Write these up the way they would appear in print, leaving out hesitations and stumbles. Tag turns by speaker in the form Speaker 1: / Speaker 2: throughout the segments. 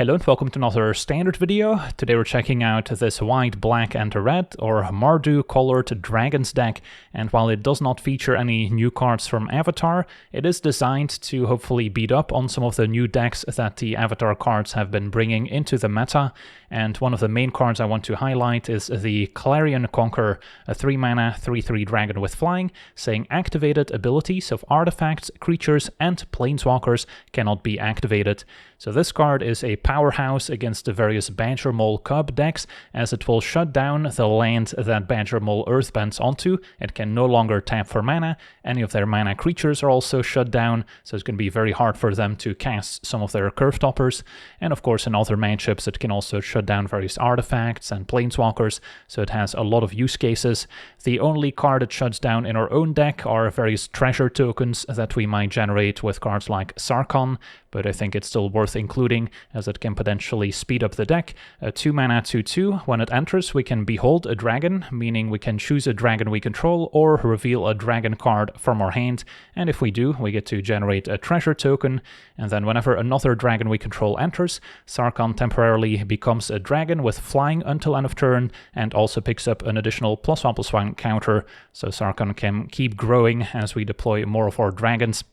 Speaker 1: Hello and welcome to another standard video. Today we're checking out this white, black and red or Mardu colored Dragons deck, and while it does not feature any new cards from Avatar, it is designed to hopefully beat up on some of the new decks that the Avatar cards have been bringing into the meta. And one of the main cards I want to highlight is the Clarion Conqueror, a 3-mana 3/3 dragon with flying, saying activated abilities of artifacts, creatures and planeswalkers cannot be activated. So this card is a powerhouse against the various Badgermole Cub decks, as it will shut down the land that Badgermole earthbends onto. It can no longer tap for mana. Any of their mana creatures are also shut down, so it's going to be very hard for them to cast some of their curve toppers. And of course in other matchups it can also shut down various artifacts and planeswalkers, so it has a lot of use cases. The only card it shuts down in our own deck are various treasure tokens that we might generate with cards like Sarkhan, but I think it's still worth including as it can potentially speed up the deck. A 2-mana 2/2, when it enters we can behold a dragon, meaning we can choose a dragon we control or reveal a dragon card from our hand, and if we do we get to generate a treasure token, and then whenever another dragon we control enters, Sarkhan temporarily becomes a dragon with flying until end of turn and also picks up an additional +1/+1 counter, so Sarkhan can keep growing as we deploy more of our dragons.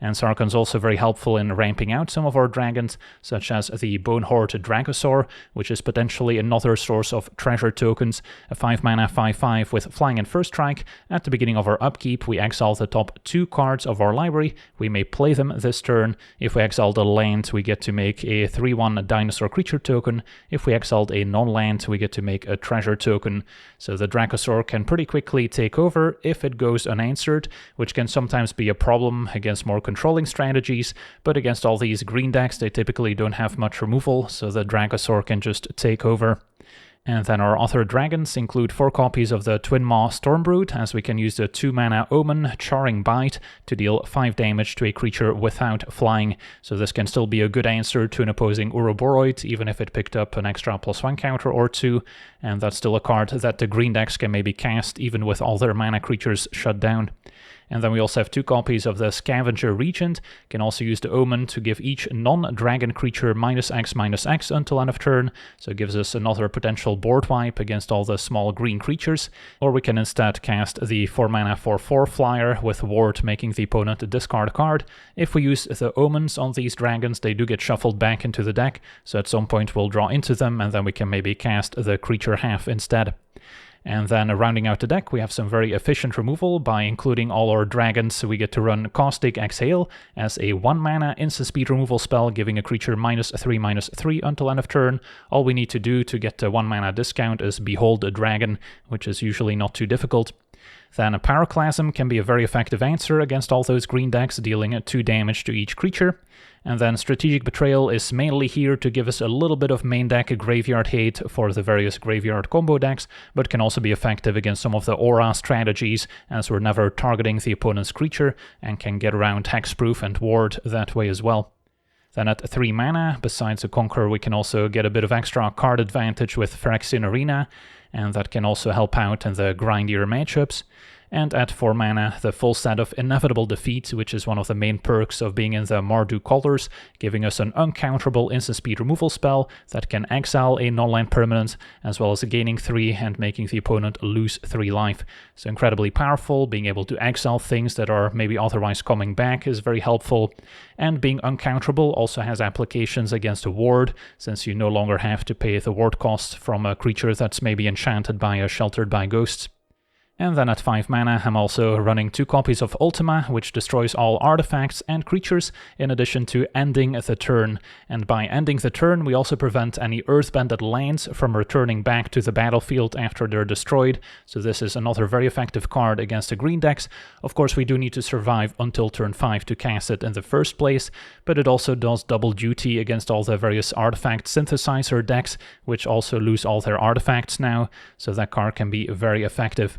Speaker 1: And Sarkhan's also very helpful in ramping out some of our dragons, such as the Bonehorde Dragosaur, which is potentially another source of treasure tokens. A 5-mana 5/5 with flying and first strike. At the beginning of our upkeep, we exile the top 2 cards of our library. We may play them this turn. If we exile the land, we get to make a 3/1 dinosaur creature token. If we exiled a non-land, we get to make a treasure token. So the Dragosaur can pretty quickly take over if it goes unanswered, which can sometimes be a problem against more controlling strategies, but against all these green decks they typically don't have much removal, so the Dragosaur can just take over. And then our other dragons include 4 copies of the Twin Maw Stormbrood, as we can use the 2-mana Omen Charring Bite to deal 5 damage to a creature without flying, so this can still be a good answer to an opposing Uroboroid, even if it picked up an extra +1 counter or 2, and that's still a card that the green decks can maybe cast even with all their mana creatures shut down. And then we also have 2 copies of the Scavenger Regent. Can also use the Omen to give each non-dragon creature -X/-X until end of turn, so it gives us another potential board wipe against all the small green creatures. Or we can instead cast the 4-mana 4/4 flyer with Ward, making the opponent discard a card. If we use the Omens on these dragons, they do get shuffled back into the deck, so at some point we'll draw into them and then we can maybe cast the creature half instead. And then rounding out the deck, we have some very efficient removal by including all our dragons. So we get to run Caustic Exhale as a 1-mana instant speed removal spell, giving a creature -3/-3 until end of turn. All we need to do to get the 1-mana discount is behold a dragon, which is usually not too difficult. Then a Pyroclasm can be a very effective answer against all those green decks, dealing 2 damage to each creature. And then Strategic Betrayal is mainly here to give us a little bit of main deck graveyard hate for the various graveyard combo decks, but can also be effective against some of the aura strategies, as we're never targeting the opponent's creature and can get around hexproof and ward that way as well. Then at 3 mana, besides the Conqueror, we can also get a bit of extra card advantage with Phyrexian Arena, and that can also help out in the grindier matchups. And at 4 mana, the full set of Inevitable Defeat, which is one of the main perks of being in the Mardu colors, giving us an uncounterable instant speed removal spell that can exile a non-land permanent, as well as gaining 3 and making the opponent lose 3 life. So incredibly powerful. Being able to exile things that are maybe otherwise coming back is very helpful. And being uncounterable also has applications against a ward, since you no longer have to pay the ward cost from a creature that's maybe enchanted by a Sheltered by Ghosts. And then at 5 mana, I'm also running 2 copies of Ultima, which destroys all artifacts and creatures, in addition to ending the turn. And by ending the turn, we also prevent any earthbended lands from returning back to the battlefield after they're destroyed, so this is another very effective card against the green decks. Of course, we do need to survive until turn 5 to cast it in the first place, but it also does double duty against all the various artifact synthesizer decks, which also lose all their artifacts now, so that card can be very effective.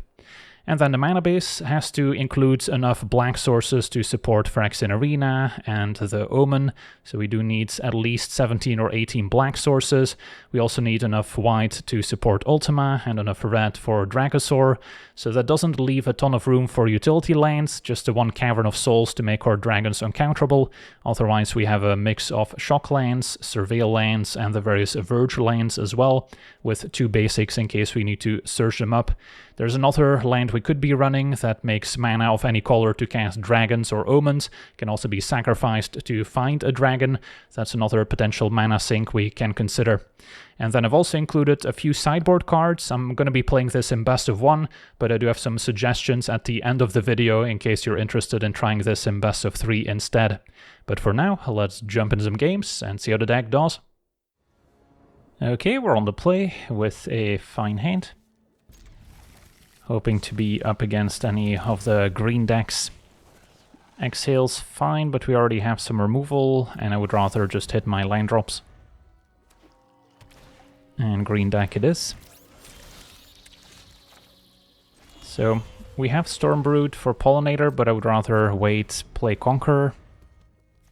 Speaker 1: And then the mana base has to include enough black sources to support Phyrexian Arena and the Omen, so we do need at least 17 or 18 black sources. We also need enough white to support Ultima and enough red for Dragosaur, so that doesn't leave a ton of room for utility lands, just the one Cavern of Souls to make our dragons uncounterable. Otherwise we have a mix of shock lands, surveil lands, and the various Verge lands as well, with 2 basics in case we need to search them up. There's another land we could be running that makes mana of any color to cast dragons or omens. It can also be sacrificed to find a dragon. That's another potential mana sink we can consider. And then I've also included a few sideboard cards. I'm going to be playing this in best of 1, but I do have some suggestions at the end of the video in case you're interested in trying this in best of 3 instead. But for now, let's jump into some games and see how the deck does. Okay, we're on the play with a fine hand. Hoping to be up against any of the green decks. Exhale's fine, but we already have some removal, and I would rather just hit my land drops. And green deck it is. So, we have Stormbrood for Pollinator, but I would rather wait, play Conqueror,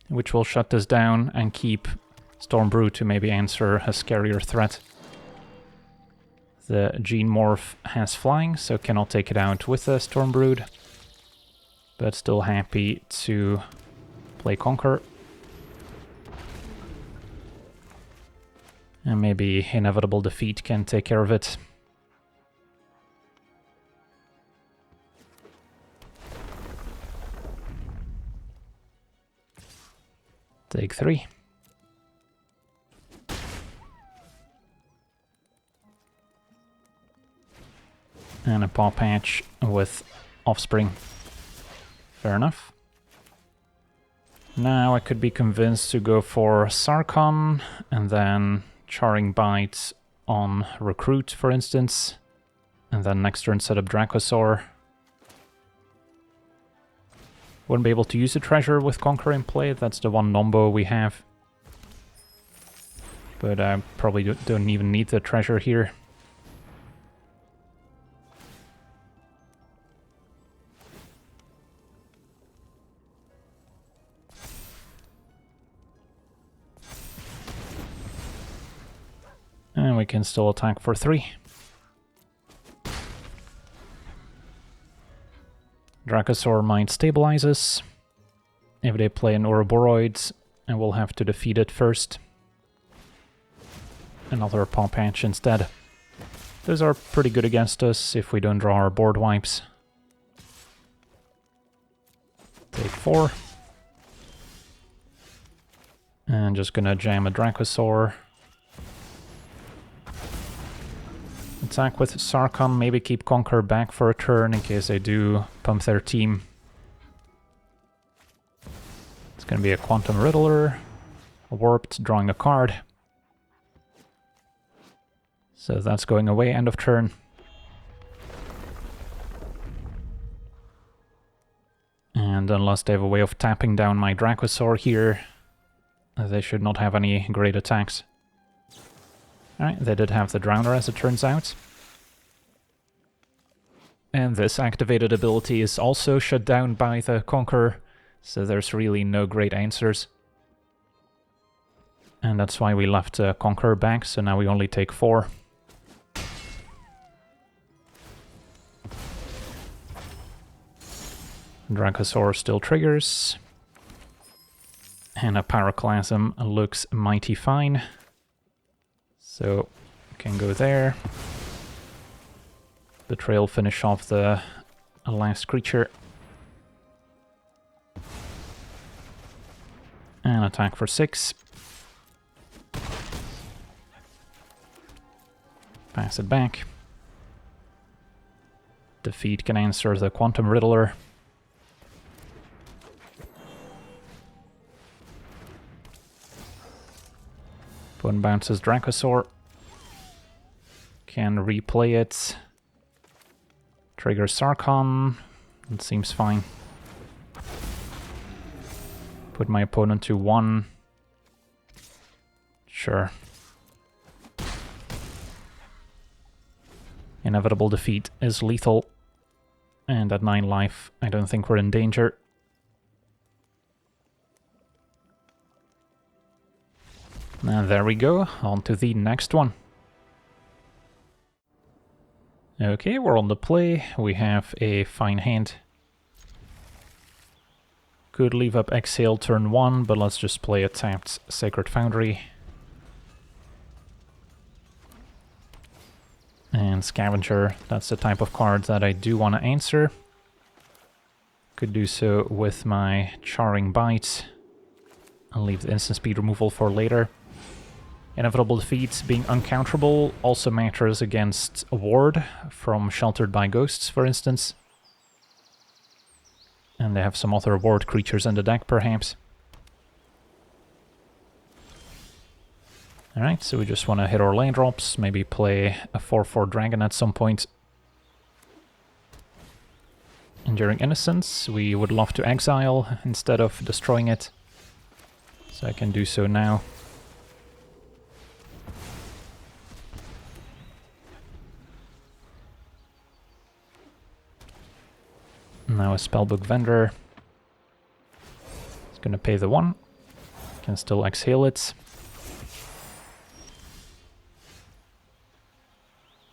Speaker 1: which will shut this down and keep Stormbrood to maybe answer a scarier threat. The Gene Morph has flying, so cannot take it out with the Stormbrood. But still happy to play Conquer. And maybe Inevitable Defeat can take care of it. Take 3. And a Paw Patch with Offspring. Fair enough. Now I could be convinced to go for Sarkhan, and then Charring Bite on Recruit, for instance. And then next turn set up Dracosaur. Wouldn't be able to use the treasure with Conqueror in play, that's the one Nombo we have. But I probably don't even need the treasure here. And we can still attack for 3. Dracosaur might stabilize us. If they play an Ouroboros, and we'll have to defeat it first. Another Paw Patch instead. Those are pretty good against us if we don't draw our board wipes. Take 4. And just gonna jam a Dracosaur. Attack with Sarkhan, maybe keep Conqueror back for a turn in case they do pump their team. It's gonna be a Quantum Riddler, a Warped, drawing a card. So that's going away, end of turn. And unless they have a way of tapping down my Dracosaur here, they should not have any great attacks. Alright, they did have the Drowner as it turns out. And this activated ability is also shut down by the Conqueror, so there's really no great answers. And that's why we left Conqueror back, so now we only take 4. Dracosaur still triggers. And a Pyroclasm looks mighty fine. So, can go there. Betrayal finish off the last creature. And attack for 6. Pass it back. Defeat can answer the Quantum Riddler. Opponent bounces Dracosaur. Can replay it. Trigger Sarkhan. It seems fine. Put my opponent to 1. Sure. Inevitable Defeat is lethal. And at 9 life, I don't think we're in danger. And there we go, on to the next one. Okay, we're on the play. We have a fine hand. Could leave up Exhale turn 1, but let's just play a tapped Sacred Foundry. And Scavenger, that's the type of card that I do want to answer. Could do so with my Charring Bite. I'll leave the instant speed removal for later. Inevitable Defeat being uncounterable also matters against a ward from Sheltered by Ghosts, for instance. And they have some other ward creatures in the deck, perhaps. Alright, so we just want to hit our land drops, maybe play a 4/4 dragon at some point. Enduring Innocence, we would love to exile instead of destroying it. So I can do so now. Now a Spellbook Vendor. It's gonna pay the 1. Can still exhale it.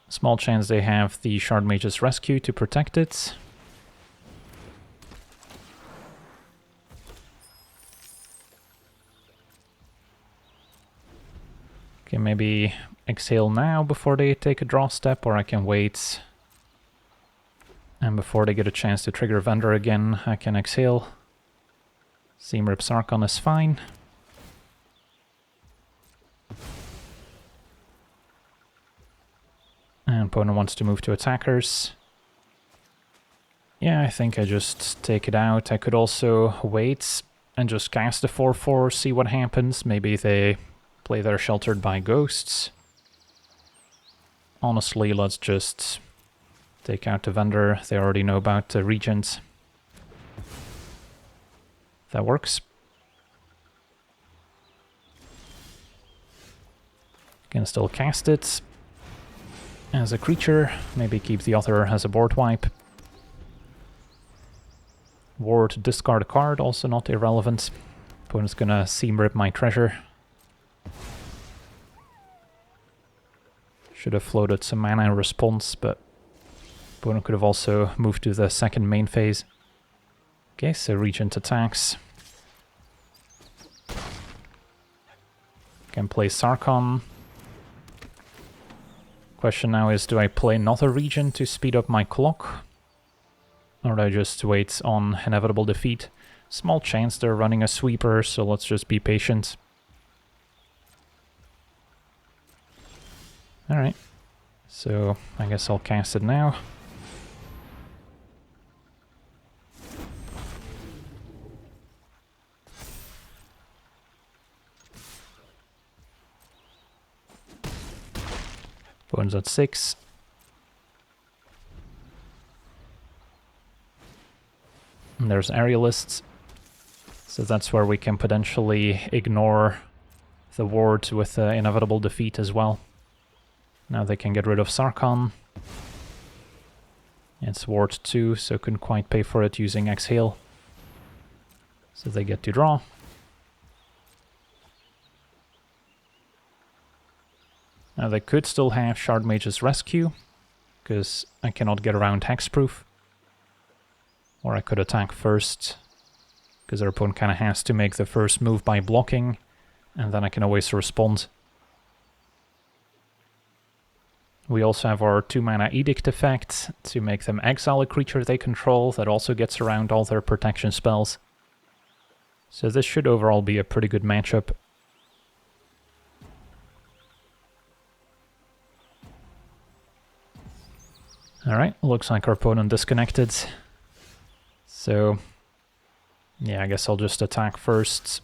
Speaker 1: Small chance they have the Shard Mage's Rescue to protect it. Okay, maybe exhale now before they take a draw step, or I can wait. And before they get a chance to trigger Vendor again, I can exhale. Seamrip Sarkon is fine. And opponent wants to move to attackers. Yeah, I think I just take it out. I could also wait and just cast a 4/4, see what happens. Maybe they play their Sheltered by Ghosts. Honestly, let's just take out the Vendor. They already know about the Regent. That works. Can still cast it as a creature. Maybe keep the other as a board wipe. Ward, discard a card, also not irrelevant. Opponent's gonna seam rip my treasure. Should have floated some mana in response, but opponent could have also moved to the second main phase. Okay, so Regent attacks. Can play Sarkon. Question now is, do I play another Regent to speed up my clock? Or do I just wait on Inevitable Defeat? Small chance they're running a sweeper, so let's just be patient. Alright, so I guess I'll cast it now. Opponent's at 6. And there's Aerialists, so that's where we can potentially ignore the ward with the Inevitable Defeat as well. Now they can get rid of Sarkon. It's ward 2, so couldn't quite pay for it using Exhale. So they get to draw. Now they could still have Shard Mage's Rescue, because I cannot get around Hexproof. Or I could attack first, because their opponent kind of has to make the first move by blocking, and then I can always respond. We also have our 2-mana Edict effect to make them exile a creature they control. That also gets around all their protection spells. So this should overall be a pretty good matchup. Alright, looks like our opponent disconnected. So, yeah, I guess I'll just attack first.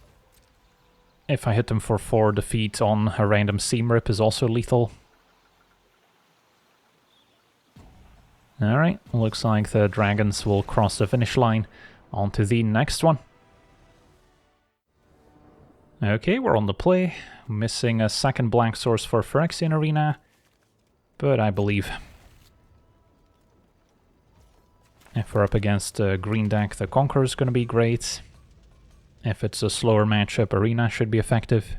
Speaker 1: If I hit them for 4, defeat on a random Seam Rip is also lethal. Alright, looks like the dragons will cross the finish line. On to the next one. Okay, we're on the play. Missing a second black source for Phyrexian Arena, but I believe. If we're up against a green deck, the Conqueror is going to be great. If it's a slower matchup, Arena should be effective.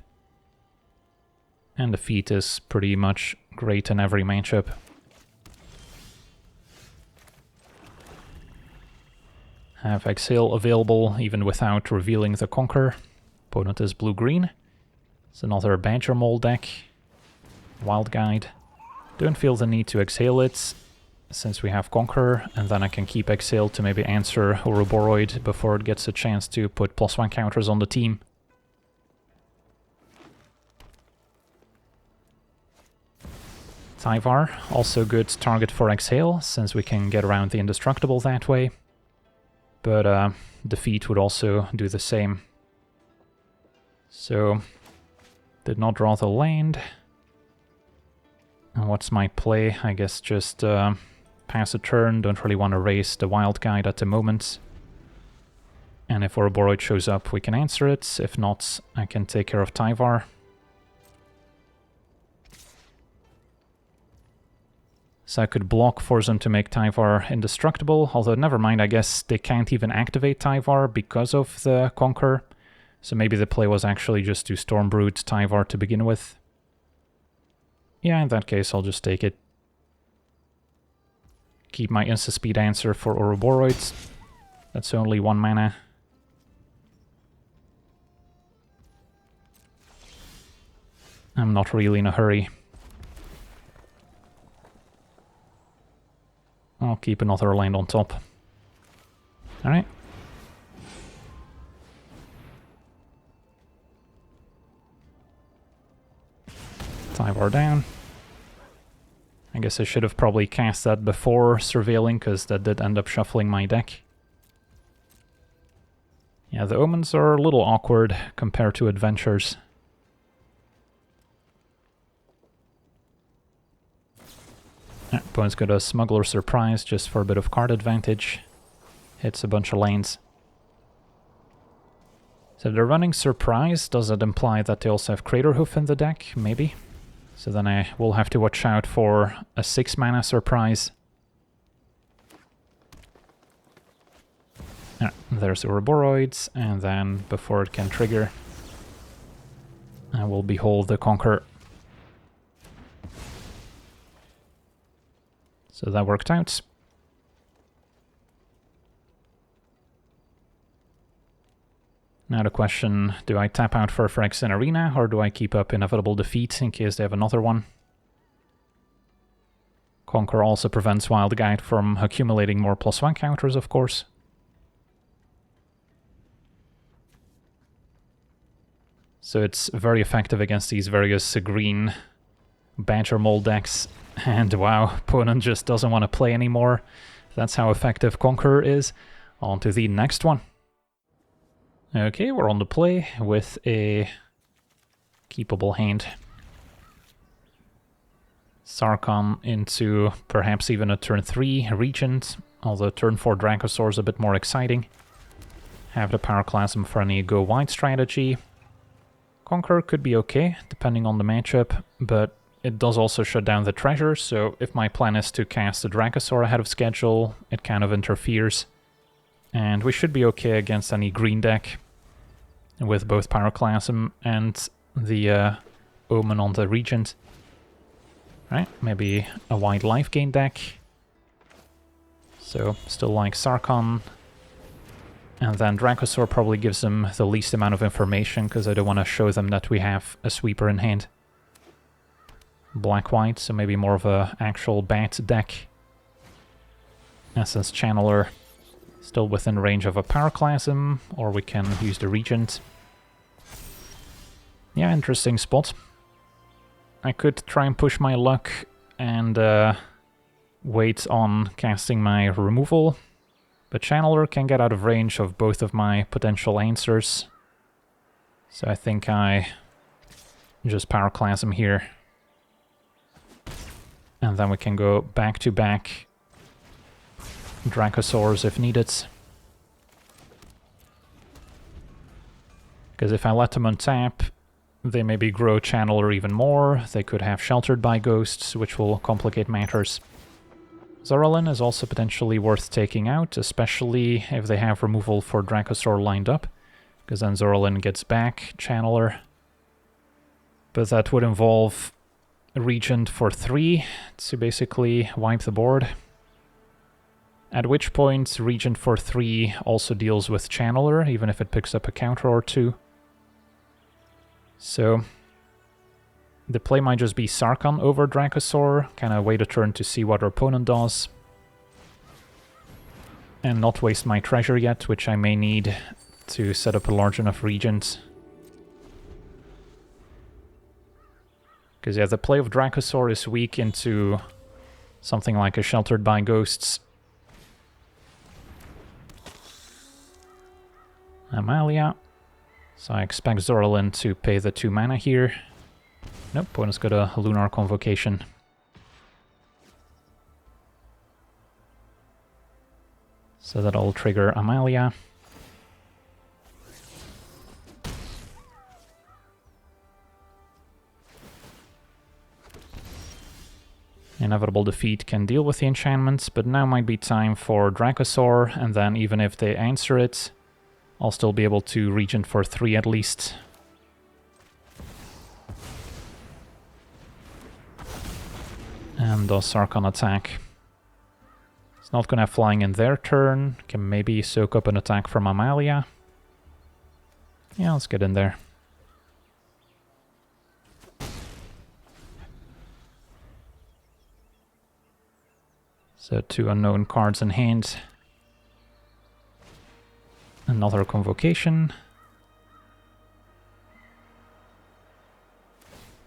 Speaker 1: And Defeat is pretty much great in every matchup. Have Exhale available even without revealing the Conqueror. Opponent is blue-green. It's another Badgermole deck. Wild Guide. Don't feel the need to Exhale it, since we have Conqueror, and then I can keep Exhale to maybe answer Ouroboros before it gets a chance to put +1 counters on the team. Tyvar, also good target for Exhale, since we can get around the Indestructible that way. But Defeat would also do the same. So, did not draw the land. And what's my play? I guess just pass a turn, don't really want to raise the Wild Guide at the moment. And if Ouroboros shows up, we can answer it. If not, I can take care of Tyvar. So I could block, force them to make Tyvar indestructible, although never mind, I guess they can't even activate Tyvar because of the Conqueror. So maybe the play was actually just to Stormbrood Tyvar to begin with. Yeah, in that case I'll just take it. Keep my insta-speed answer for Ouroboros. That's only 1 mana. I'm not really in a hurry. I'll keep another land on top. Alright. Tyvar down. I guess I should have probably cast that before surveilling, because that did end up shuffling my deck. Yeah, the omens are a little awkward compared to adventures. Opponent's got a Smuggler Surprise just for a bit of card advantage. Hits a bunch of lanes. So they're running Surprise. Does that imply that they also have Craterhoof in the deck? Maybe. So then I will have to watch out for a 6 mana Surprise. There's Ouroboros, and then before it can trigger, I will behold the Conqueror. So that worked out. Now the question, do I tap out for Phyrex in Arena, or do I keep up Inevitable Defeat in case they have another one? Conqueror also prevents Wild Guide from accumulating more +1 counters, of course. So it's very effective against these various green Badgermole decks. And wow, opponent just doesn't want to play anymore. That's how effective Conqueror is. On to the next one. Okay, we're on the play with a keepable hand. Sarkhan into perhaps even a turn 3 Regent, although turn 4 Dracosaur is a bit more exciting. Have the Pyroclasm for any go wide strategy. Conqueror could be okay, depending on the matchup, but it does also shut down the treasure, so if my plan is to cast the Dracosaur ahead of schedule, it kind of interferes. And we should be okay against any green deck with both Pyroclasm and the Omen on the Regent. Right, maybe a wide life gain deck. So, still like Sarkhan. And then Dracosaur probably gives them the least amount of information, because I don't want to show them that we have a sweeper in hand. Black-white, so maybe more of a actual bat deck. Essence Channeler, still within range of a Pyroclasm, or we can use the Regent. Yeah, interesting spot. I could try and push my luck and wait on casting my removal, but Channeler can get out of range of both of my potential answers. So I think I just Pyroclasm here. And then we can go back-to-back Dracosaurs if needed. Because if I let them untap, they maybe grow Channeler even more. They could have Sheltered by Ghosts, which will complicate matters. Zoralin is also potentially worth taking out, especially if they have removal for Dracosaur lined up, because then Zoralin gets back Channeler. But that would involve a Regent for 3 to basically wipe the board. At which point, Regent for 3 also deals with Channeler, even if it picks up a counter or 2. So the play might just be Sarkhan over Dracosaur, kind of wait a turn to see what our opponent does. And not waste my treasure yet, which I may need to set up a large enough Regent. Because yeah, the play of Dracosaur is weak into something like a Sheltered by Ghosts. Amalia. So I expect Zoralin to pay the 2 mana here. Nope, opponent's got a Lunar Convocation. So that'll trigger Amalia. Inevitable Defeat can deal with the enchantments, but now might be time for Dracosaur, and then even if they answer it, I'll still be able to Regent for 3 at least. And does Sarkhan attack. It's not going to have flying in their turn. Can maybe soak up an attack from Amalia. Yeah, let's get in there. So 2 unknown cards in hand. Another Convocation.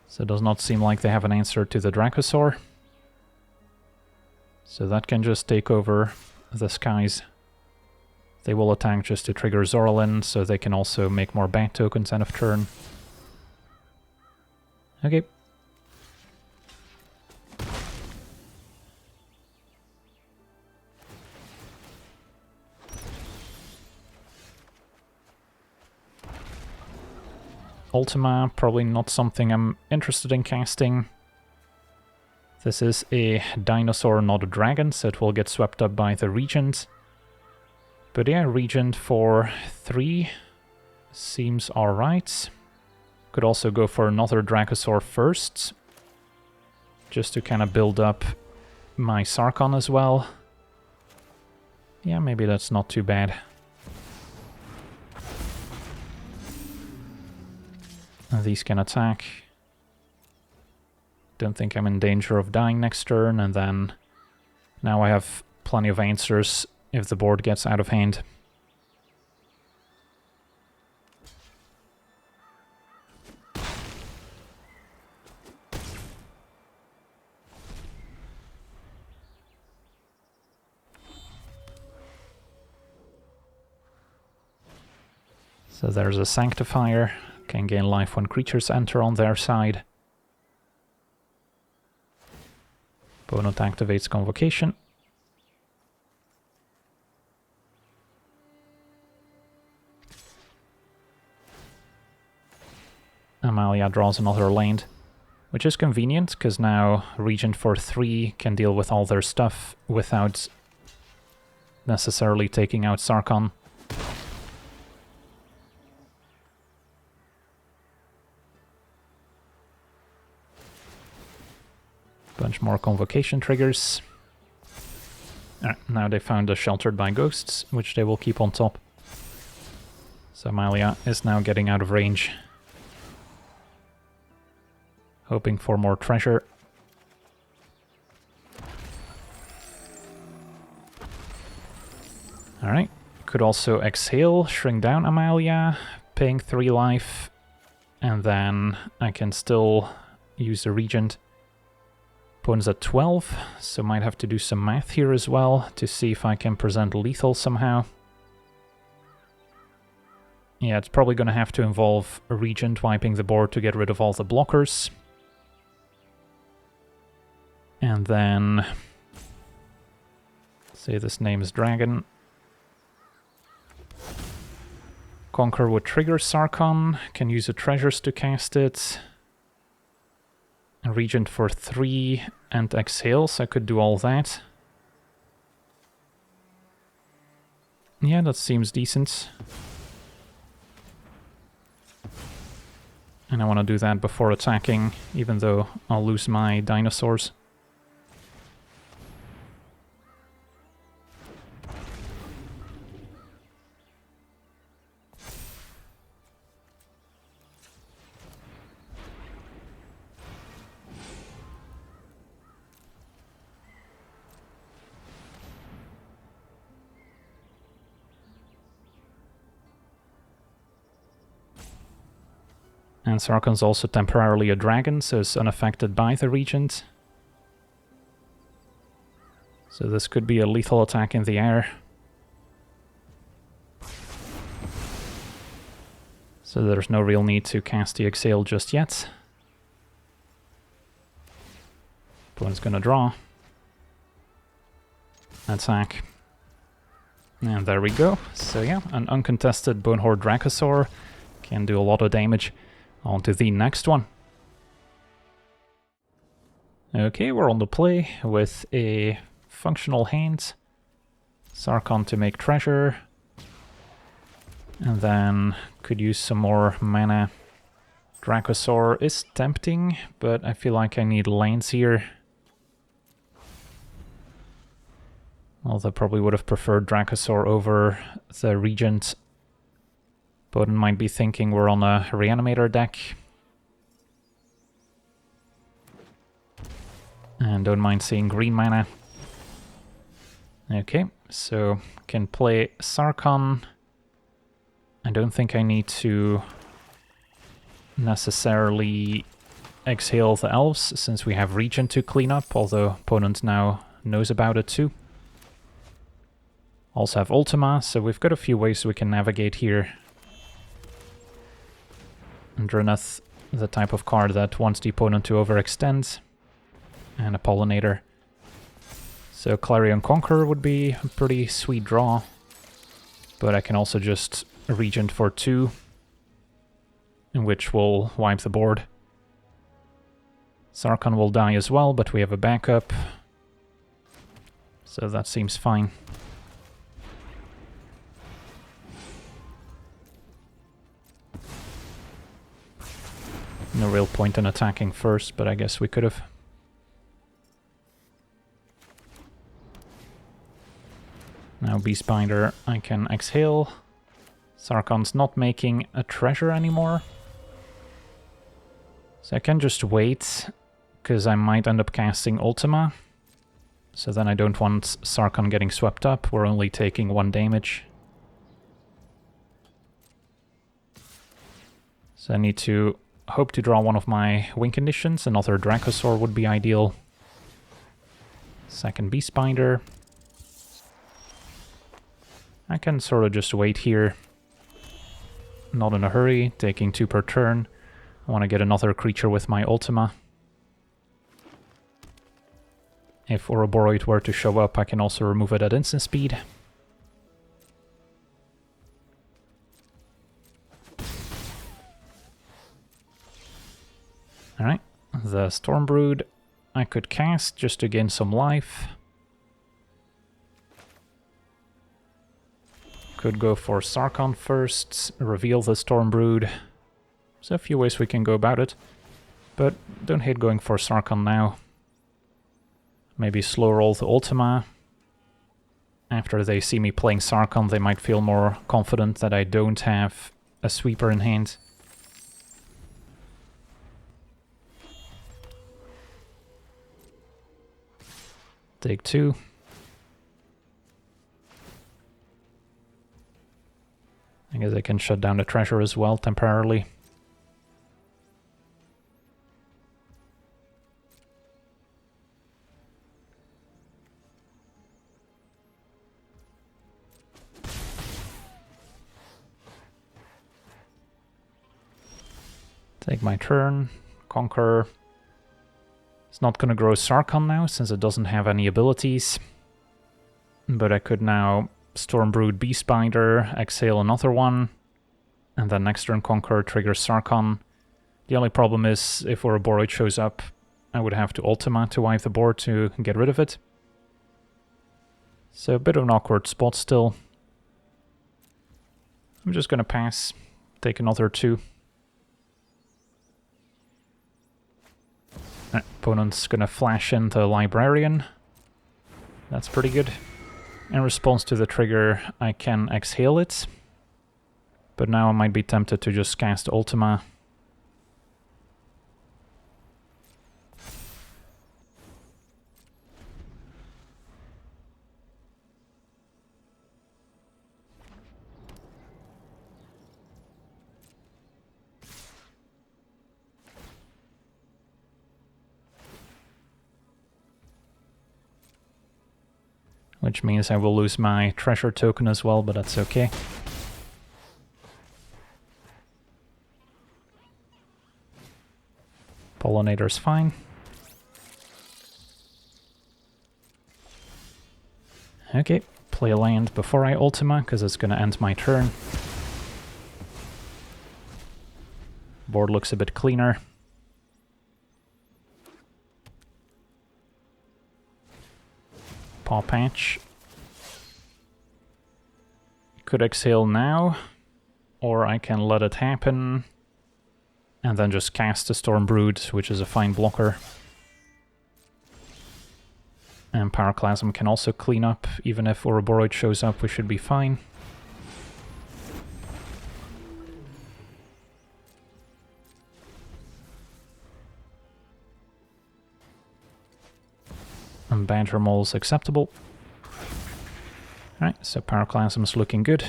Speaker 1: So it does not seem like they have an answer to the Dracosaur. So that can just take over the skies. They will attack just to trigger Zoralin, so they can also make more bat tokens end of turn. Okay. Ultima, probably not something I'm interested in casting. This is a dinosaur, not a dragon, so it will get swept up by the Regent. But yeah, Regent for 3 seems alright. Could also go for another Dracosaur first, just to kind of build up my Sarkhan as well. Yeah, maybe that's not too bad. These can attack. Don't think I'm in danger of dying next turn, and then now I have plenty of answers if the board gets out of hand. So there's a Sanctifier. Can gain life when creatures enter on their side. Opponent activates Convocation. Amalia draws another land, which is convenient, because now Regent for 3 can deal with all their stuff without necessarily taking out Sarkhan. Bunch more Convocation triggers. Now they found a Sheltered by Ghosts, which they will keep on top. So Amalia is now getting out of range. Hoping for more treasure. Alright, could also exhale, shrink down Amalia, paying 3 life, and then I can still use the Regent. Opponent's at 12, so might have to do some math here as well to see if I can present lethal somehow. Yeah, it's probably going to have to involve a Regent wiping the board to get rid of all the blockers. And then, say this name is Dragon. Conqueror would trigger Sarkhan, can use the treasures to cast it. Regent for 3 and exhale, so I could do all that. Yeah, that seems decent. And I want to do that before attacking, even though I'll lose my dinosaurs. And Sarkon's also temporarily a dragon, so it's unaffected by the regent. So this could be a lethal attack in the air. So there's no real need to cast the Exhale just yet. Opponent's gonna draw. Attack. And there we go. So yeah, an uncontested Bonehorde Dracosaur can do a lot of damage. On to the next one. Okay, we're on the play with a functional hand. Sarkon to make treasure. And then could use some more mana. Dracosaur is tempting, but I feel like I need lands here. Although I probably would have preferred Dracosaur over the Regent. Opponent might be thinking we're on a Reanimator deck. And don't mind seeing green mana. Okay, so can play Sarkon. I don't think I need to necessarily exhale the elves, since we have Regent to clean up, although opponent now knows about it too. Also have Ultima, so we've got a few ways we can navigate here. And Dreneth, the type of card that wants the opponent to overextend. And a Pollinator. So Clarion Conqueror would be a pretty sweet draw. But I can also just Regent for 2. In which will wipe the board. Sarkon will die as well, but we have a backup. So that seems fine. No real point in attacking first, but I guess we could have. Now Beastbinder, I can exhale. Sarkon's not making a treasure anymore. So I can just wait, because I might end up casting Ultima. So then I don't want Sarkon getting swept up, we're only taking 1 damage. So I need to hope to draw one of my win conditions. Another Dracosaur would be ideal. Second Beastbinder. I can sort of just wait here. Not in a hurry, taking 2 per turn. I want to get another creature with my Ultima. If Ouroboros were to show up, I can also remove it at instant speed. Alright, the Stormbrood I could cast just to gain some life. Could go for Sarkon first, reveal the Stormbrood. There's a few ways we can go about it, but don't hate going for Sarkon now. Maybe slow roll the Ultima. After they see me playing Sarkon, they might feel more confident that I don't have a sweeper in hand. Take 2. I guess I can shut down the treasure as well temporarily. Take my turn, Conquer. It's not going to grow Sarkon now, since it doesn't have any abilities. But I could now Stormbrood Beastbinder, exhale another one, and then next turn Conquer triggers Sarkon. The only problem is, if Ouroboros shows up, I would have to Ultima to wipe the board to get rid of it. So a bit of an awkward spot still. I'm just gonna pass, take another 2. Opponent's gonna flash into Librarian. That's pretty good. In response to the trigger, I can exhale it. But now I might be tempted to just cast Ultima. Which means I will lose my treasure token as well, but that's okay. Pollinator's fine. Okay, play a land before I Ultima, because it's going to end my turn. Board looks a bit cleaner. Paw Patch. Could exhale now, or I can let it happen and then just cast a Stormbrood, which is a fine blocker. And Pyroclasm can also clean up. Even if Ouroboros shows up, we should be fine. And Badgermole's acceptable. Alright, so Pyroclasm's looking good.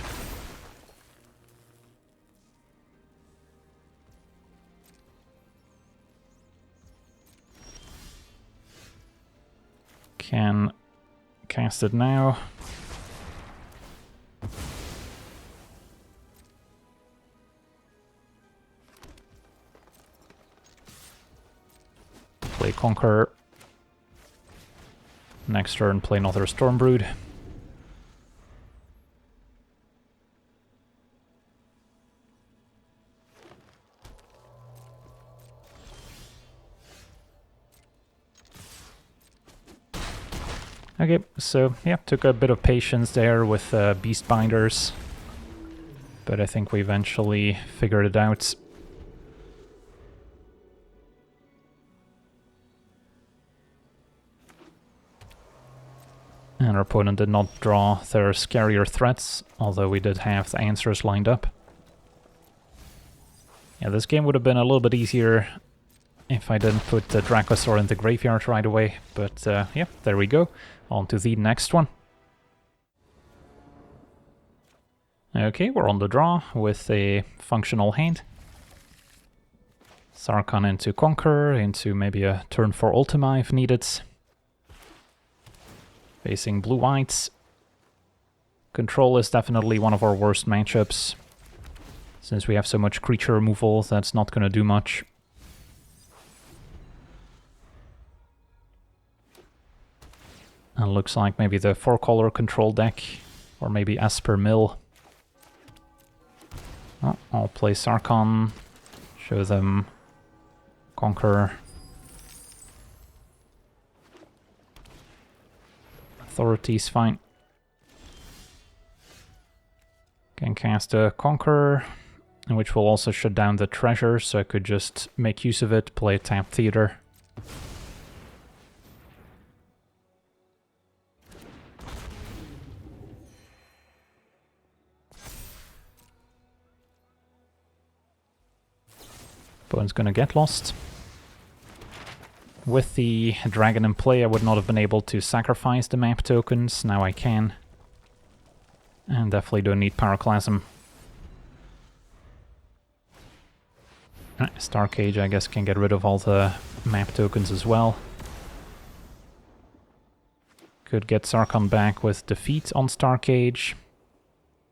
Speaker 1: Can cast it now. Play Conqueror. Next turn, play another Stormbrood. Okay, so yeah, took a bit of patience there with Beast Binders, but I think we eventually figured it out. And our opponent did not draw their scarier threats, although we did have the answers lined up. Yeah, this game would have been a little bit easier if I didn't put the Dracosaur in the graveyard right away, but yeah, there we go. On to the next one. Okay, we're on the draw with a functional hand. Sarkhan into Conqueror, into maybe a turn 4 Ultima if needed. Facing blue-whites. Control is definitely one of our worst matchups. Since we have so much creature removal, that's not going to do much. And looks like maybe the 4-color control deck, or maybe Esper Mill. Oh, I'll play Sarkhan, show them Conqueror. Authority's fine. Can cast a Conqueror, which will also shut down the treasure, so I could just make use of it, play Tap Theater. Opponent's gonna get lost. With the dragon in play, I would not have been able to sacrifice the map tokens. Now I can. And definitely don't need Pyroclasm. Starcage, I guess, can get rid of all the map tokens as well. Could get Sarkhan back with defeat on Starcage.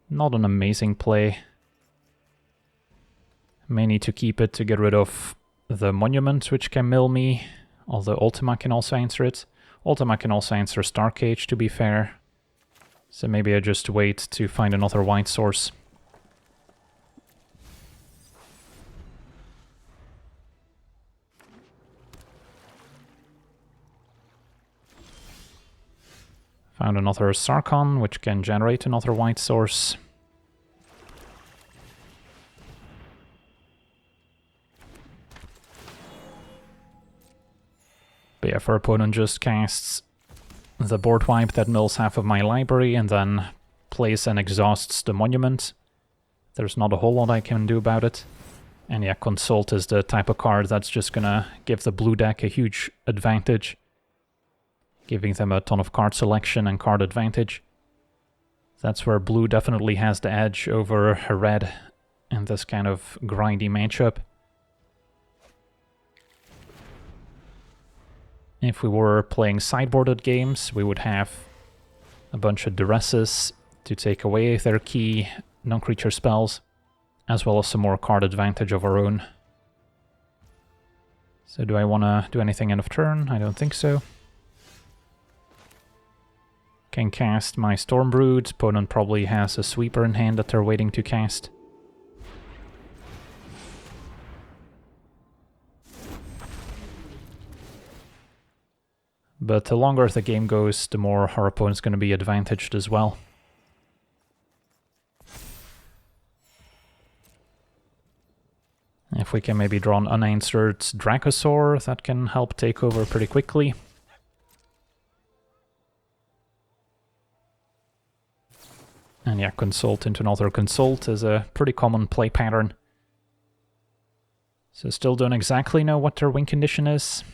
Speaker 1: Not an amazing play. May need to keep it to get rid of the monument, which can mill me. Although Ultima can also answer it. Ultima can also answer Starcage, to be fair. So maybe I just wait to find another white source. Found another Sarkhan, which can generate another white source. yeah, if our opponent just casts the board wipe that mills half of my library and then plays and exhausts the monument, there's not a whole lot I can do about it. And yeah, Consult is the type of card that's just gonna give the blue deck a huge advantage, giving them a ton of card selection and card advantage. That's where blue definitely has the edge over red in this kind of grindy matchup. If we were playing sideboarded games, we would have a bunch of duresses to take away their key non-creature spells, as well as some more card advantage of our own. So do I want to do anything end of turn? I don't think so. Can cast my Stormbrood. Opponent probably has a sweeper in hand that they're waiting to cast. But the longer the game goes, the more our opponent's going to be advantaged as well. If we can maybe draw an unanswered Dracosaur, that can help take over pretty quickly. And yeah, Consult into another Consult is a pretty common play pattern. So still don't exactly know what their win condition is.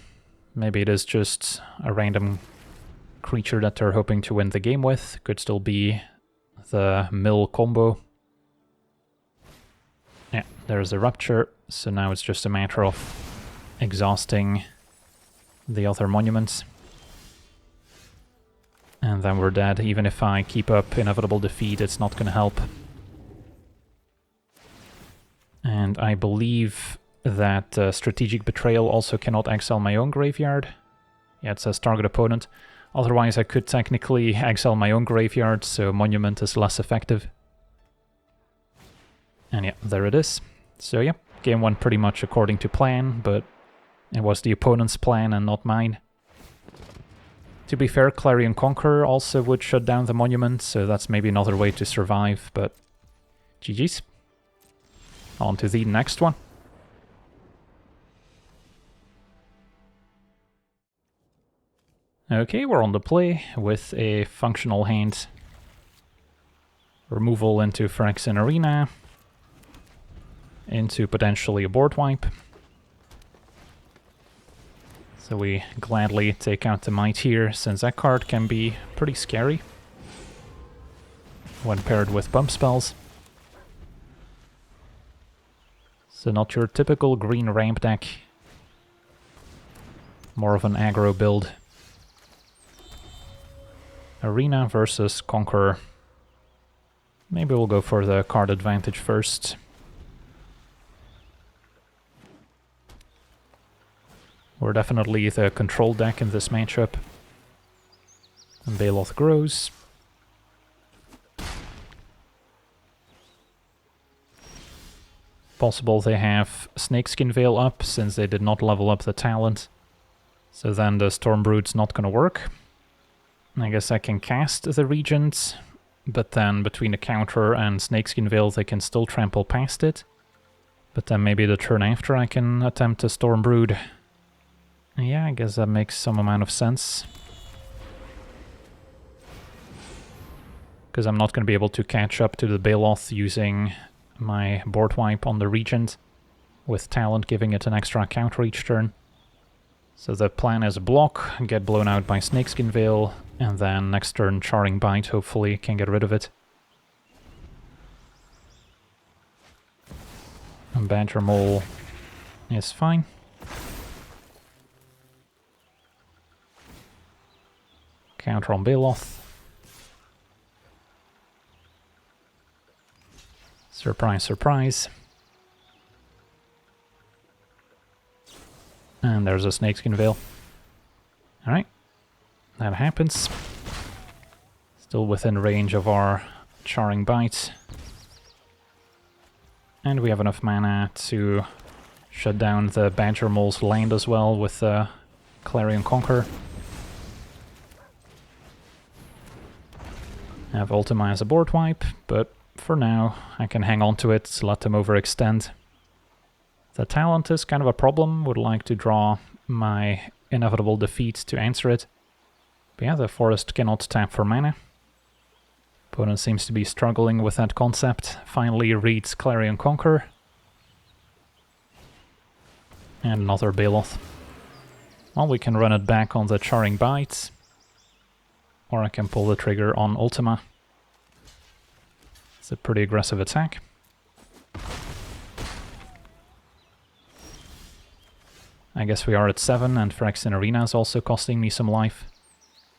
Speaker 1: Maybe it is just a random creature that they're hoping to win the game with. Could still be the mill combo. Yeah, there's a Rupture, so now it's just a matter of exhausting the other monuments. And then we're dead. Even if I keep up Inevitable Defeat, it's not going to help. And I believe that Strategic Betrayal also cannot exile my own graveyard. Yeah, it says target opponent. Otherwise I could technically exile my own graveyard, so Monument is less effective. And yeah, there it is. So yeah, game went pretty much according to plan, but it was the opponent's plan and not mine. To be fair, Clarion Conqueror also would shut down the Monument, so that's maybe another way to survive, but GG's. On to the next one. Okay, we're on the play with a functional hand. Removal into Phyrexian Arena. Into potentially a board wipe. So we gladly take out the Might here, since that card can be pretty scary when paired with bump spells. So not your typical green ramp deck. More of an aggro build. Arena versus Conqueror. Maybe we'll go for the card advantage first. We're definitely the control deck in this matchup. And Baloth grows. Possible they have Snakeskin Veil up, since they did not level up the talent. So then the Stormbrood's not gonna work. I guess I can cast the Regent, but then between the counter and Snakeskin Veil they can still trample past it. But then maybe the turn after I can attempt a Stormbrood. Yeah, I guess that makes some amount of sense. Because I'm not going to be able to catch up to the Baloth using my board wipe on the Regent, with talent giving it an extra counter each turn. So the plan is block, get blown out by Snakeskin Veil, and then next turn Charring Bite, hopefully can get rid of it. And Badgermole is fine. Counter on Baloth. Surprise, surprise. And there's a Snakeskin Veil. Alright, that happens. Still within range of our Charring Bite. And we have enough mana to shut down the Badgermole's land as well with Clarion Conqueror. I have Ultima as a board wipe, but for now I can hang on to it, let them overextend. The talent is kind of a problem. Would like to draw my Inevitable Defeat to answer it. But yeah, the forest cannot tap for mana. Opponent seems to be struggling with that concept. Finally reads Clarion Conqueror. And another Baloth. Well, we can run it back on the Charring Bite. Or I can pull the trigger on Ultima. It's a pretty aggressive attack. I guess we are at 7, and Phyrexian Arena is also costing me some life.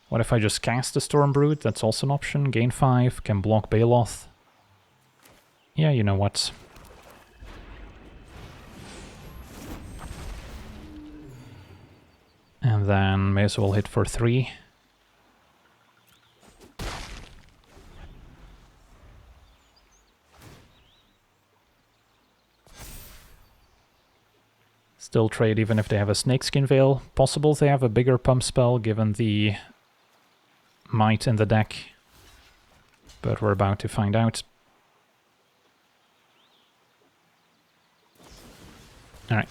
Speaker 1: What if I just cast the Stormbrood? That's also an option. Gain 5, can block Baloth. Yeah, you know what. And then may as well hit for 3. Still trade even if they have a Snakeskin Veil. Possible they have a bigger pump spell given the might in the deck. But we're about to find out. Alright.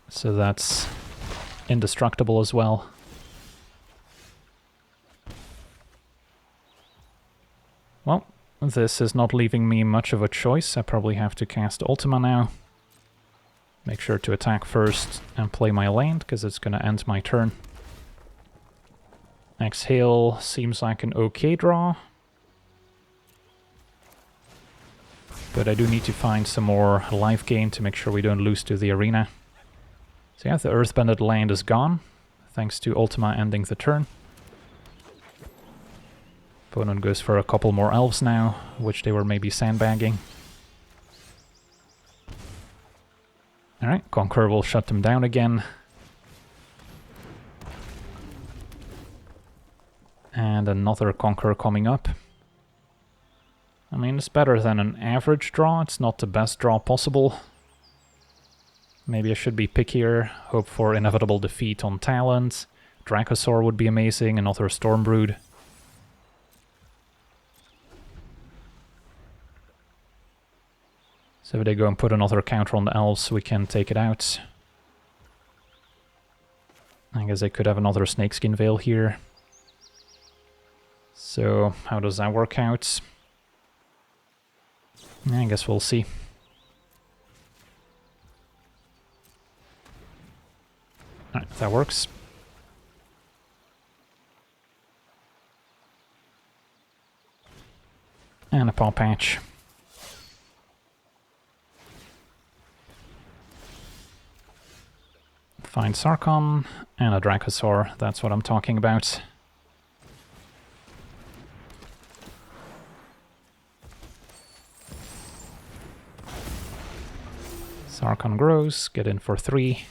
Speaker 1: So that's indestructible as well. Well, this is not leaving me much of a choice. I probably have to cast Ultima now. Make sure to attack first and play my land, because it's going to end my turn. Exhale seems like an okay draw. But I do need to find some more life gain to make sure we don't lose to the arena. So yeah, the Earthbended land is gone, thanks to Ultima ending the turn. Opponent goes for a couple more elves now, which they were maybe sandbagging. Alright, Conqueror will shut them down again. And another Conqueror coming up. I mean, it's better than an average draw. It's not the best draw possible. Maybe I should be pickier. Hope for Inevitable Defeat on talent. Dracosaur would be amazing. Another Stormbrood. So if they go and put another counter on the elves, we can take it out. I guess they could have another Snakeskin Veil here. So how does that work out? I guess we'll see. Alright, that works. And a Paw Patch. Find Sarkon and a Dracosaur, that's what I'm talking about. Sarkon grows, get in for 3.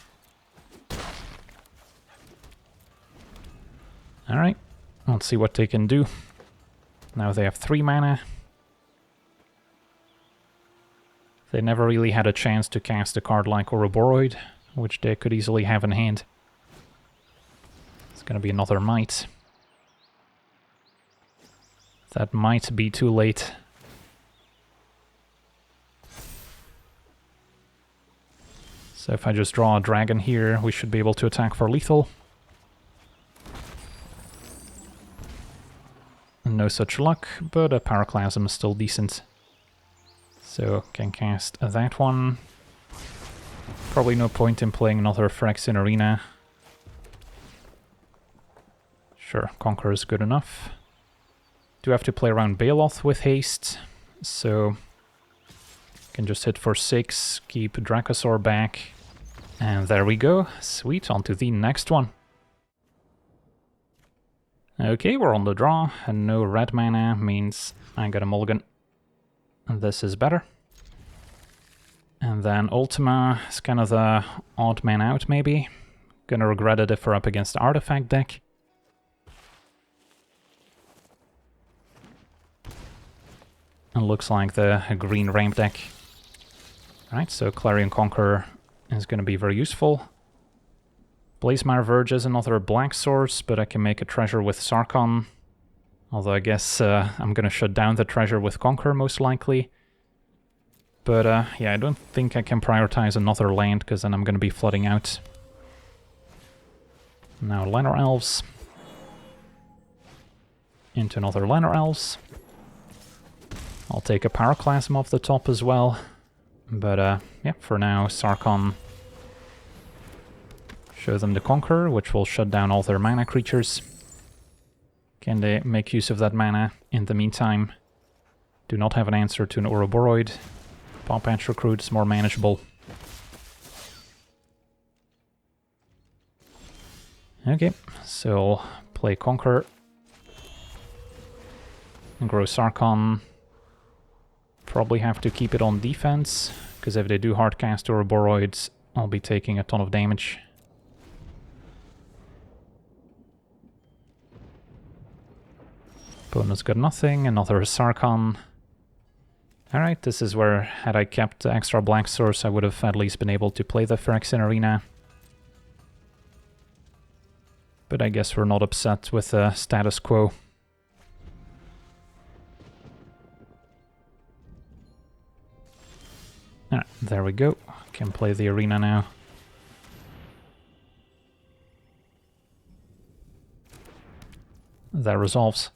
Speaker 1: Alright, let's see what they can do. Now they have 3 mana. They never really had a chance to cast a card like Ouroboros, which they could easily have in hand. It's gonna be another Might. That might be too late. So if I just draw a dragon here, we should be able to attack for lethal. No such luck, but a Pyroclasm is still decent. So can cast that one. Probably no point in playing another Phyrexian Arena. Sure, Conqueror is good enough. Do have to play around Baloth with haste, so can just hit for 6, keep Dracosaur back, and there we go. Sweet, on to the next one. Okay, we're on the draw, and no red mana means I got a mulligan. And this is better. And then Ultima is kind of the odd man out, maybe. Gonna regret it if we're up against the artifact deck. And looks like the green ramp deck. Alright, so Clarion Conqueror is gonna be very useful. Blazemire Verge is another black source, but I can make a treasure with Sarkon. Although I guess I'm gonna shut down the treasure with Conqueror most likely. But yeah, I don't think I can prioritize another land, because then I'm going to be flooding out. Now Llanowar Elves. Into another Llanowar Elves. I'll take a Pyroclasm off the top as well. But yeah, for now, Sarkhan. Show them the Conqueror, which will shut down all their mana creatures. Can they make use of that mana in the meantime? Do not have an answer to an Ouroboros. Paw Patch Recruit is more manageable. Okay, so I'll play Conqueror. And grow Sarkhan. Probably have to keep it on defense, because if they do hardcast Ouroboros, I'll be taking a ton of damage. Opponent's got nothing, another Sarkhan. Alright, this is where, had I kept the extra black source, I would have at least been able to play the Phyrexian Arena. But I guess we're not upset with the status quo. Alright, there we go. Can play the arena now. That resolves.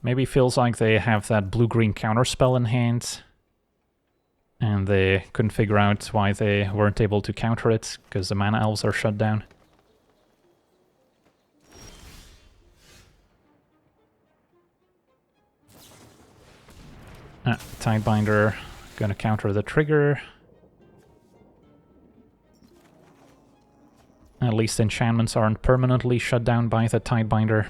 Speaker 1: Maybe feels like they have that blue-green counterspell in hand. And they couldn't figure out why they weren't able to counter it, because the mana elves are shut down. Tidebinder gonna counter the trigger. At least enchantments aren't permanently shut down by the Tidebinder.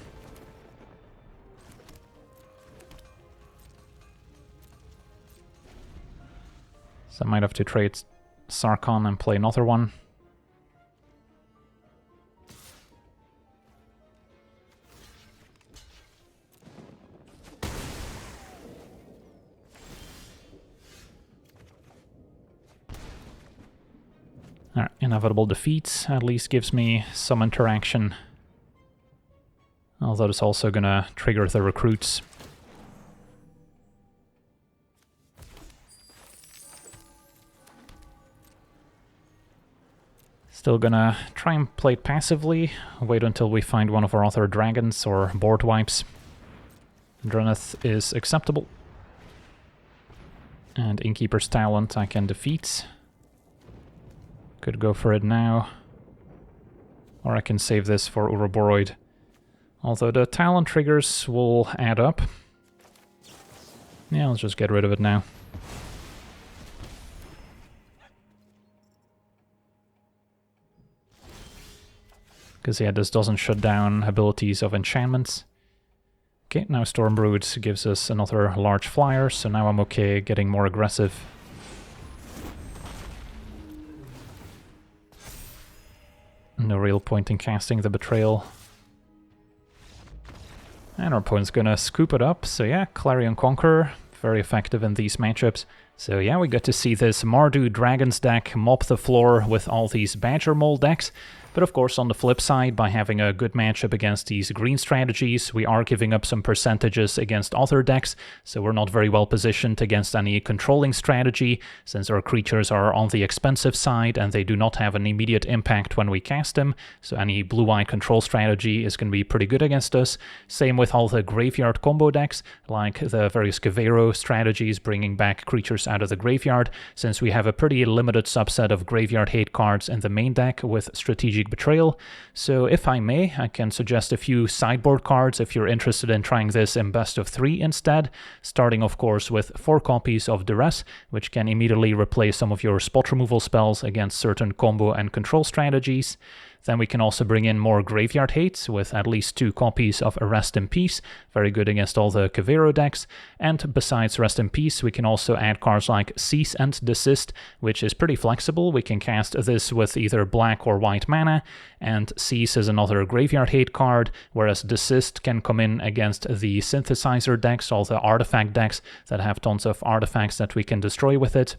Speaker 1: So I might have to trade Sarkhan and play another one. Alright, inevitable defeats at least gives me some interaction. Although it's also gonna trigger the recruits. Still gonna try and play it passively, wait until we find one of our other dragons or board wipes. Drenith is acceptable. And Innkeeper's Talent I can defeat. Could go for it now. Or I can save this for Ouroboros. Although the talent triggers will add up. Yeah, let's just get rid of it now. Because yeah, this doesn't shut down abilities of enchantments. Okay, now Stormbrood gives us another large flyer, so now I'm okay getting more aggressive. No real point in casting the Betrayal. And our opponent's gonna scoop it up, so yeah, Clarion Conqueror, very effective in these matchups. So yeah, we got to see this Mardu Dragons deck mop the floor with all these Badgermole decks. But of course, on the flip side, by having a good matchup against these green strategies, we are giving up some percentages against other decks, so we're not very well positioned against any controlling strategy, since our creatures are on the expensive side and they do not have an immediate impact when we cast them, so any blue-white control strategy is going to be pretty good against us. Same with all the graveyard combo decks, like the various Kavero strategies bringing back creatures out of the graveyard, since we have a pretty limited subset of graveyard hate cards in the main deck with strategic Betrayal. So if I may, I can suggest a few sideboard cards if you're interested in trying this in best of 3 instead, starting of course with 4 copies of Duress, which can immediately replace some of your spot removal spells against certain combo and control strategies. Then we can also bring in more Graveyard Hates with at least 2 copies of Rest in Peace, very good against all the Kavero decks. And besides Rest in Peace, we can also add cards like Cease and Desist, which is pretty flexible. We can cast this with either black or white mana, and Cease is another Graveyard Hate card, whereas Desist can come in against the Synthesizer decks, all the artifact decks that have tons of artifacts that we can destroy with it.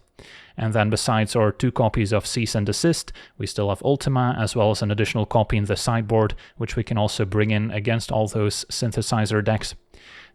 Speaker 1: And then besides our 2 copies of Cease and Desist, we still have Ultima, as well as an additional copy in the sideboard, which we can also bring in against all those Synthesizer decks.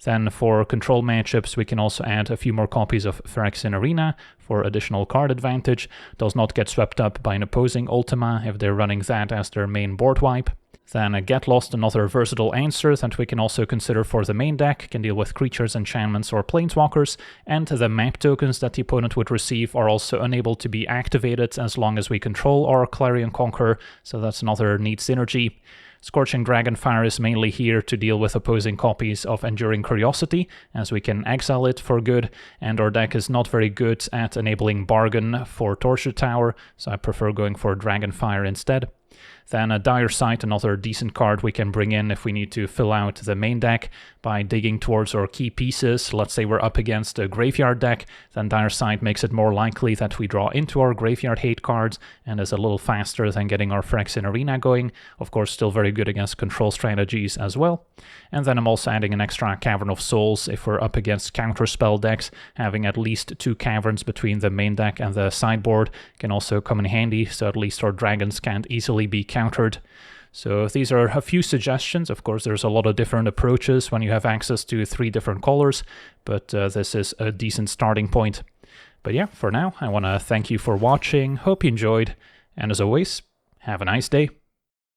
Speaker 1: Then for control matchups, we can also add a few more copies of Phyrexian Arena for additional card advantage. Does not get swept up by an opposing Ultima if they're running that as their main board wipe. Then Get Lost, another versatile answer that we can also consider for the main deck, can deal with creatures, enchantments, or planeswalkers, and the map tokens that the opponent would receive are also unable to be activated as long as we control our Clarion Conqueror, so that's another neat synergy. Scorching Dragonfire is mainly here to deal with opposing copies of Enduring Curiosity, as we can exile it for good, and our deck is not very good at enabling Bargain for Torture Tower, so I prefer going for Dragonfire instead. Then a Dire Sight, another decent card we can bring in if we need to fill out the main deck by digging towards our key pieces. Let's say we're up against a graveyard deck, then Dire Sight makes it more likely that we draw into our graveyard hate cards and is a little faster than getting our Phyrexian Arena going. Of course, still very good against control strategies as well. And then I'm also adding an extra Cavern of Souls if we're up against counterspell decks. Having at least 2 caverns between the main deck and the sideboard can also come in handy, so at least our dragons can't easily be countered. So these are a few suggestions. Of course, there's a lot of different approaches when you have access to 3 different colors, but this is a decent starting point. But yeah, for now, I want to thank you for watching, hope you enjoyed, and as always, have a nice day.